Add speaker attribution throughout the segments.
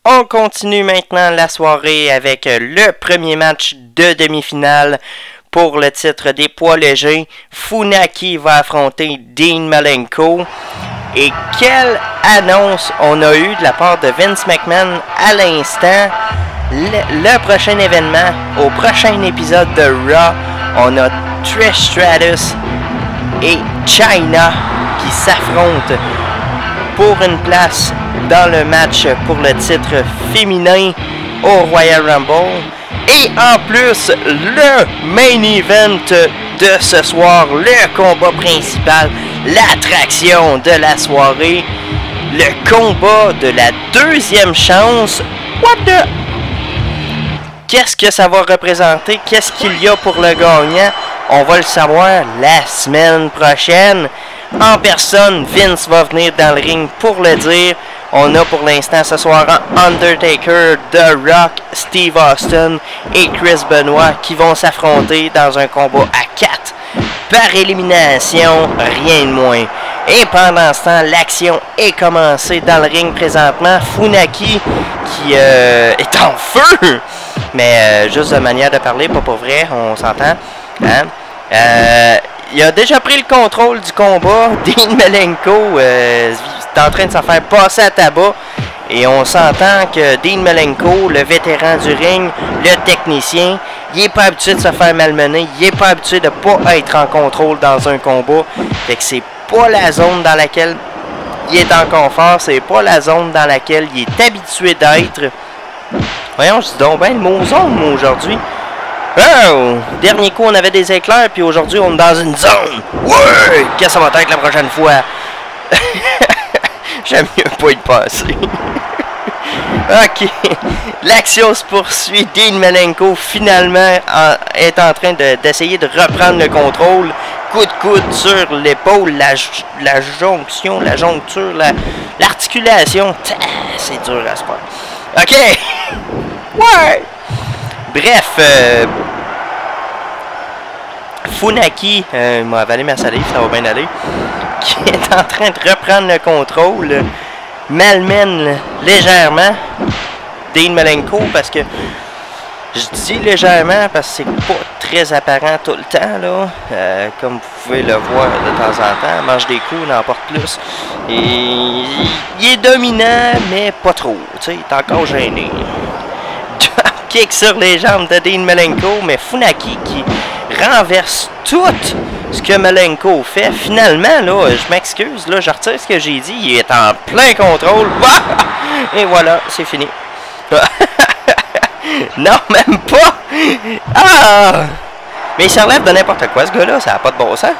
Speaker 1: On continue maintenant la soirée avec le premier match de demi-finale pour le titre des poids légers. Funaki va affronter Dean Malenko. Et quelle annonce on a eu de la part de Vince McMahon à l'instant. Le prochain événement, au prochain épisode de Raw, on a Trish Stratus et Chyna qui s'affrontent pour une place dans le match pour le titre féminin au Royal Rumble. Et en plus, le main event de ce soir, le combat principal, l'attraction de la soirée, le combat de la deuxième chance. What the... Qu'est-ce que ça va représenter? Qu'est-ce qu'il y a pour le gagnant? On va le savoir la semaine prochaine. En personne, Vince va venir dans le ring pour le dire. On a pour l'instant ce soir Undertaker, The Rock, Steve Austin et Chris Benoit qui vont s'affronter dans un combat à 4 par élimination, rien de moins. Et pendant ce temps, l'action est commencée dans le ring présentement. Funaki qui est en feu, mais juste de manière de parler, pas pour vrai, on s'entend. Hein? Il a déjà pris le contrôle du combat. Dean Malenko est en train de se faire passer à tabac. Et on s'entend que Dean Malenko, le vétéran du ring, le technicien, il n'est pas habitué de se faire malmener. Il n'est pas habitué de ne pas être en contrôle dans un combat. Fait que c'est pas la zone dans laquelle il est en confort. C'est pas la zone dans laquelle il est habitué d'être. Voyons, je dis donc ben le mot zone, moi, aujourd'hui. Oh! Dernier coup, on avait des éclairs, puis aujourd'hui, on est dans une zone. Ouais! Qu'est-ce que ça va être la prochaine fois? J'aime mieux pas y passer. Ok. L'action se poursuit. Dean Malenko, finalement, est en train d'essayer de reprendre le contrôle. Coup de coude sur l'épaule, la jonction, la joncture, l'articulation. C'est dur à se faire. Ok! Ouais! Bref, Funaki, m'a avalé ma salive, ça va bien aller, qui est en train de reprendre le contrôle, malmène légèrement Dean Malenko, parce que, je dis légèrement, parce que c'est pas très apparent tout le temps, là, comme vous pouvez le voir de temps en temps, mange des coups, il en porte plus, et il est dominant, mais pas trop, tu sais, il est encore gêné. Kick sur les jambes de Dean Malenko, mais Funaki qui renverse tout ce que Malenko fait. Finalement, là, je m'excuse, là, je retire ce que j'ai dit, il est en plein contrôle. Et voilà, c'est fini. Non, même pas! Ah! Mais il se relève de n'importe quoi, ce gars-là, ça n'a pas de bon sens.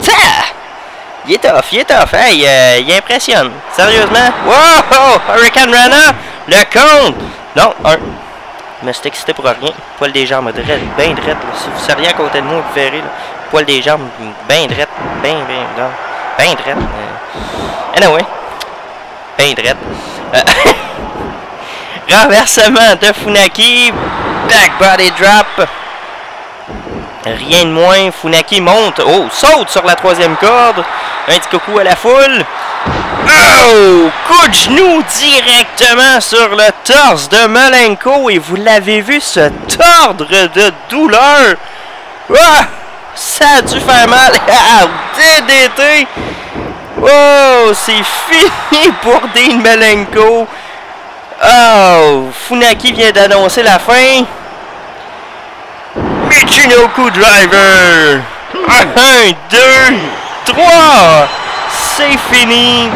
Speaker 1: Ça! Il est tough, hey, il impressionne. Sérieusement? Wow! Hurricane Rana! Le compte! Non, je me suis excité pour rien. Poil des jambes, bien drette. Si vous seriez à côté de moi, vous verrez. Là. Poil des jambes, bien drette. Bien drette. Anyway. Bien drette. Renversement de Funaki. Back body drop. Rien de moins. Funaki monte. Oh, saute sur la troisième corde. Un petit coucou à la foule. Oh! Coup de genou directement sur le torse de Malenko. Et vous l'avez vu se tordre de douleur. Oh! Ça a dû faire mal. DDT. Oh! C'est fini pour Dean Malenko. Oh! Funaki vient d'annoncer la fin. Michinoku Driver. 1, 2, 3. C'est fini.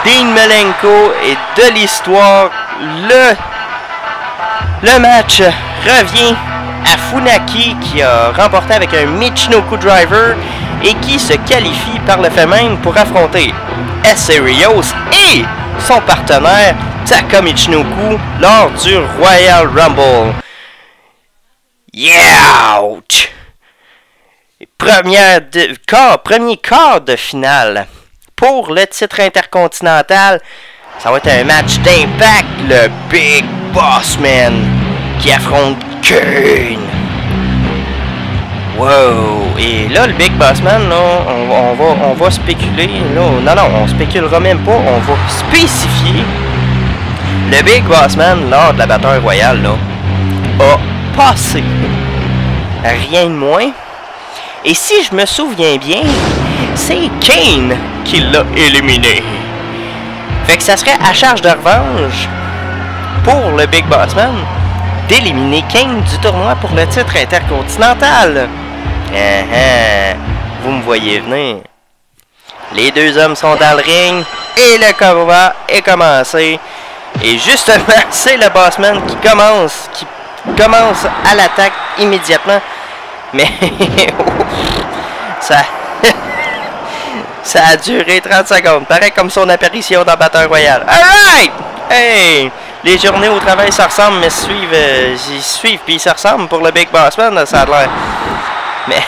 Speaker 1: Dean Malenko est de l'histoire. Le match revient à Funaki qui a remporté avec un Michinoku Driver et qui se qualifie par le fait même pour affronter Serios et son partenaire Taka Michinoku lors du Royal Rumble. Yeah! Premier quart de finale pour le titre intercontinental. Ça va être un match d'Impact, le Big Boss Man qui affronte Kane. Wow! Et là, le Big Boss Man, là, on va spéculer. Là, non, on spéculera même pas. On va spécifier Le Big Bossman, lors de la bataille royale, là, a passé. Rien de moins. Et si je me souviens bien, c'est Kane qui l'a éliminé. Fait que ça serait à charge de revanche pour le Big Bossman d'éliminer Kane du tournoi pour le titre intercontinental. Vous me voyez venir. Les deux hommes sont dans le ring et le combat est commencé. Et justement, c'est le Bossman qui commence à l'attaque immédiatement. Mais ça a duré 30 secondes. Pareil comme son apparition dans Battle Royale. Alright! Hey! Les journées au travail se ressemblent, mais ils suivent puis ils se ressemblent pour le Big Bossman, ça a l'air. Mais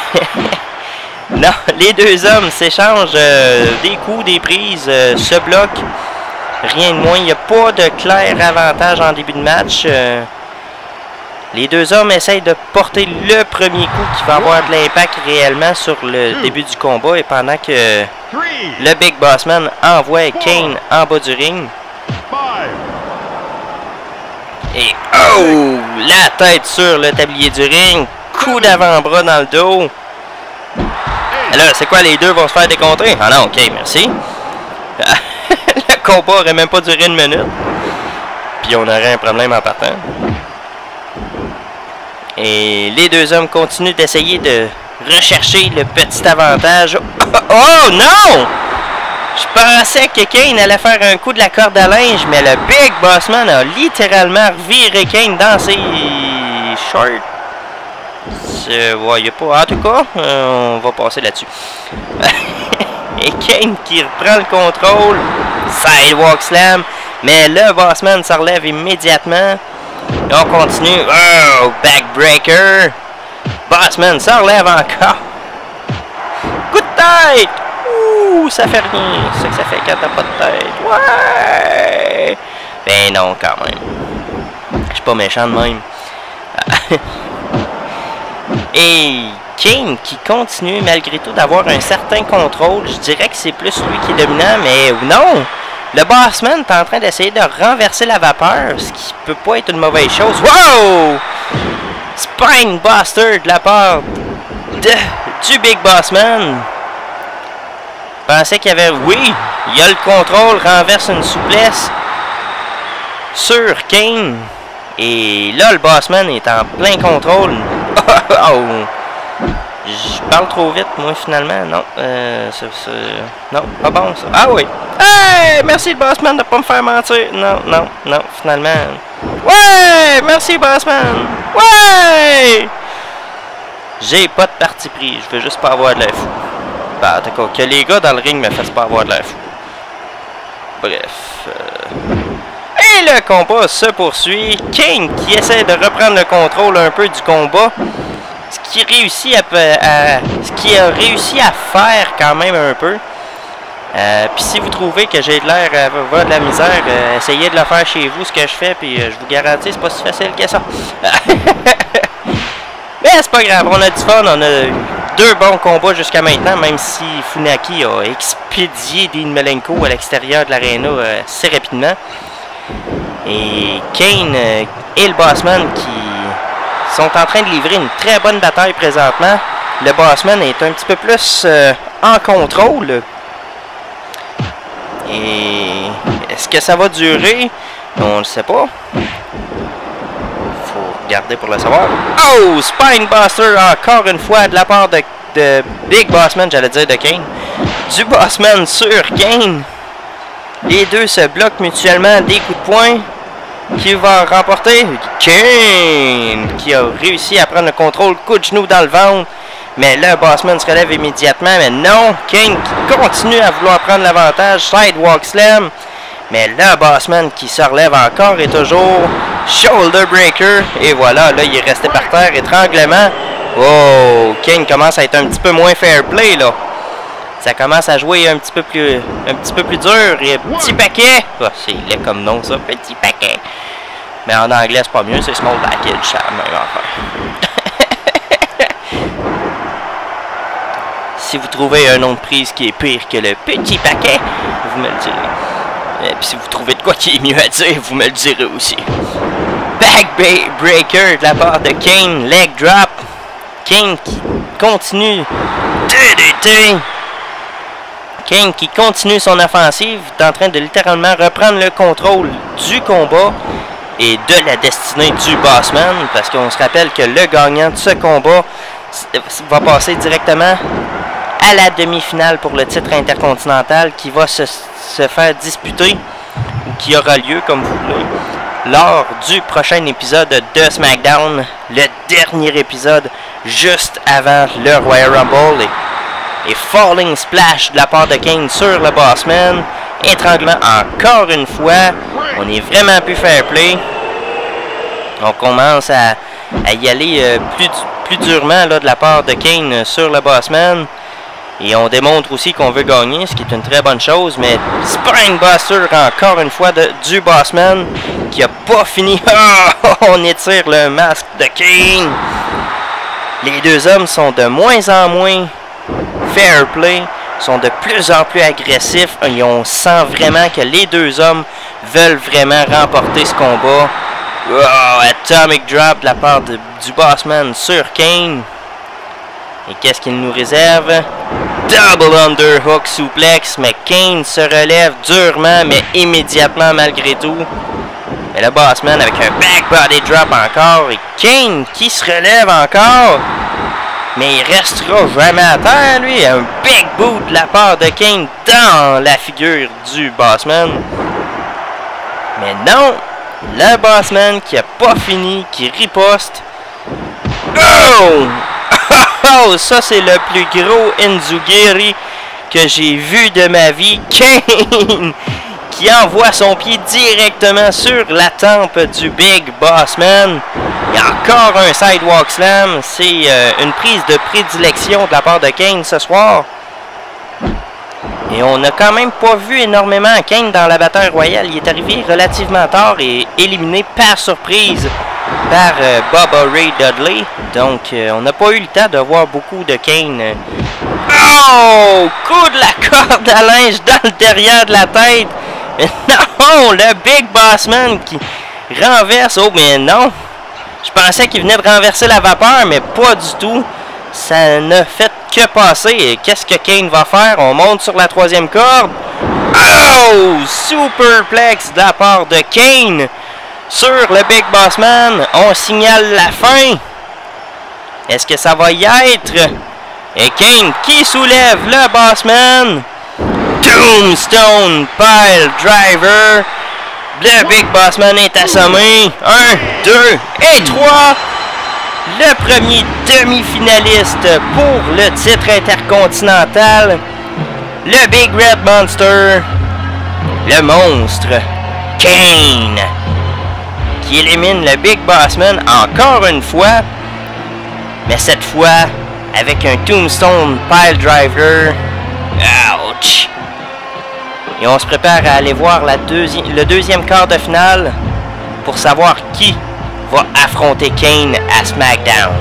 Speaker 1: non, les deux hommes s'échangent des coups, des prises, se bloquent. Rien de moins, il n'y a pas de clair avantage en début de match. Les deux hommes essayent de porter le premier coup qui va avoir de l'impact réellement sur le début du combat. Et pendant que le Big Bossman envoie Kane en bas du ring. Et oh! La tête sur le tablier du ring. Coup d'avant-bras dans le dos. Et là, c'est quoi, les deux vont se faire décompter? Ah non, ok, merci. Le combat aurait même pas duré une minute. Puis on aurait un problème en partant. Et les deux hommes continuent d'essayer de rechercher le petit avantage. Oh non! Je pensais que Kane allait faire un coup de la corde à linge, mais le Big Bossman a littéralement reviré Kane dans ses shorts. Ouais, y a pas. En tout cas, on va passer là-dessus. Et Kane qui reprend le contrôle. Sidewalk slam. Mais le Bossman se relève immédiatement. Et on continue. Oh, backbreaker. Bossman se relève encore. Coup de tête. Ouh, ça fait rien. C'est ça que ça fait quand t'as pas de tête. Ouais. Ben non, quand même. Je suis pas méchant de même. Et Kane qui continue malgré tout d'avoir un certain contrôle. Je dirais que c'est plus lui qui est dominant, mais non! Le Bossman est en train d'essayer de renverser la vapeur, ce qui peut pas être une mauvaise chose. Wow! Spine Buster de la part du Big Bossman. Je pensais qu'il y avait... Oui! Il a le contrôle, renverse une souplesse sur Kane. Et là, le Bossman est en plein contrôle. Oh! Je parle trop vite, moi, finalement. Non, non, pas bon, ça. Ah oui! Hey! Merci, le Bossman, de pas me faire mentir. Non, non, non, finalement. Ouais! Merci, Bossman! Ouais! J'ai pas de parti pris. Je veux juste pas avoir de l'air fou. Ben, en tout cas, que les gars dans le ring me fassent pas avoir de l'air fou. Bref. Et le combat se poursuit. Kane qui essaie de reprendre le contrôle un peu du combat. Ce qui a réussi à faire quand même un peu. Puis si vous trouvez que j'ai de l'air de la misère, essayez de le faire chez vous, ce que je fais, puis je vous garantis, c'est pas si facile que ça. Mais c'est pas grave, on a du fun, on a deux bons combats jusqu'à maintenant, même si Funaki a expédié Dean Malenko à l'extérieur de l'aréna assez rapidement. Et Kane et le Bossman qui sont en train de livrer une très bonne bataille présentement. Le Bossman est un petit peu plus en contrôle. Et est-ce que ça va durer? On ne le sait pas. Faut regarder pour le savoir. Oh! Spinebuster encore une fois de la part de Big Bossman, j'allais dire de Kane. Du Bossman sur Kane. Les deux se bloquent mutuellement des coups de poing. Qui va remporter? Kane! Qui a réussi à prendre le contrôle. Coup de genou dans le ventre. Mais le Bossman se relève immédiatement. Mais non! Kane qui continue à vouloir prendre l'avantage. Sidewalk slam. Mais le Bossman qui se relève encore et toujours. Shoulder breaker. Et voilà, là, il est resté par terre. Étranglement. Oh! Kane commence à être un petit peu moins fair play, là. Ça commence à jouer un petit peu plus dur. Et petit paquet. Oh, c'est laid comme nom, ça. Petit paquet. Mais en anglais, c'est pas mieux. C'est small package. C'est la même affaire. Si vous trouvez un nom de prise qui est pire que le petit paquet, vous me le direz. Et puis si vous trouvez de quoi qui est mieux à dire, vous me le direz aussi. Backbreaker de la part de Kane, leg drop. Kane qui continue DDT. Kane qui continue son offensive, est en train de littéralement reprendre le contrôle du combat et de la destinée du Bossman, parce qu'on se rappelle que le gagnant de ce combat va passer directement à la demi-finale pour le titre intercontinental qui va se faire disputer, ou qui aura lieu, comme vous voulez, lors du prochain épisode de SmackDown, le dernier épisode juste avant le Royal Rumble. Et Falling Splash de la part de Kane sur le Bossman. Étranglement encore une fois. On est vraiment plus fair play. On commence à y aller plus durement là, de la part de Kane sur le Bossman. Et on démontre aussi qu'on veut gagner, ce qui est une très bonne chose. Mais Spinebuster encore une fois du Bossman qui a pas fini. On étire le masque de Kane. Les deux hommes sont de moins en moins fair play, sont de plus en plus agressifs et on sent vraiment que les deux hommes veulent vraiment remporter ce combat. Oh, Atomic Drop de la part du Bossman sur Kane. Et qu'est-ce qu'il nous réserve? Double Underhook Suplex, mais Kane se relève durement mais immédiatement malgré tout. Et le Bossman avec un Back Body Drop encore et Kane qui se relève encore. Mais il restera jamais à terre, lui. Un big boot de la part de Kane dans la figure du Bossman. Mais non, le Bossman qui a pas fini, qui riposte. Oh! Oh, ça c'est le plus gros Enzugiri que j'ai vu de ma vie. Kane qui envoie son pied directement sur la tempe du Big Bossman. Il y a encore un Sidewalk Slam. C'est une prise de prédilection de la part de Kane ce soir. Et on n'a quand même pas vu énormément Kane dans la bataille royale. Il est arrivé relativement tard et éliminé par surprise par Bubba Ray Dudley. Donc on n'a pas eu le temps de voir beaucoup de Kane. Oh! Coup de la corde à linge dans le derrière de la tête. Mais non! Le Big Bossman qui renverse. Oh, mais non! Je pensais qu'il venait de renverser la vapeur, mais pas du tout. Ça n'a fait que passer. Et qu'est-ce que Kane va faire? On monte sur la troisième corde. Oh! Superplex de la part de Kane sur le Big Bossman. On signale la fin. Est-ce que ça va y être? Et Kane qui soulève le Bossman. Tombstone Pile Driver. Le Big Bossman est assommé. 1, 2 et 3. Le premier demi-finaliste pour le titre intercontinental. Le Big Red Monster. Le monstre Kane. Qui élimine le Big Bossman encore une fois. Mais cette fois avec un Tombstone Pile Driver. Ouch! Et on se prépare à aller voir le deuxième quart de finale pour savoir qui va affronter Kane à SmackDown.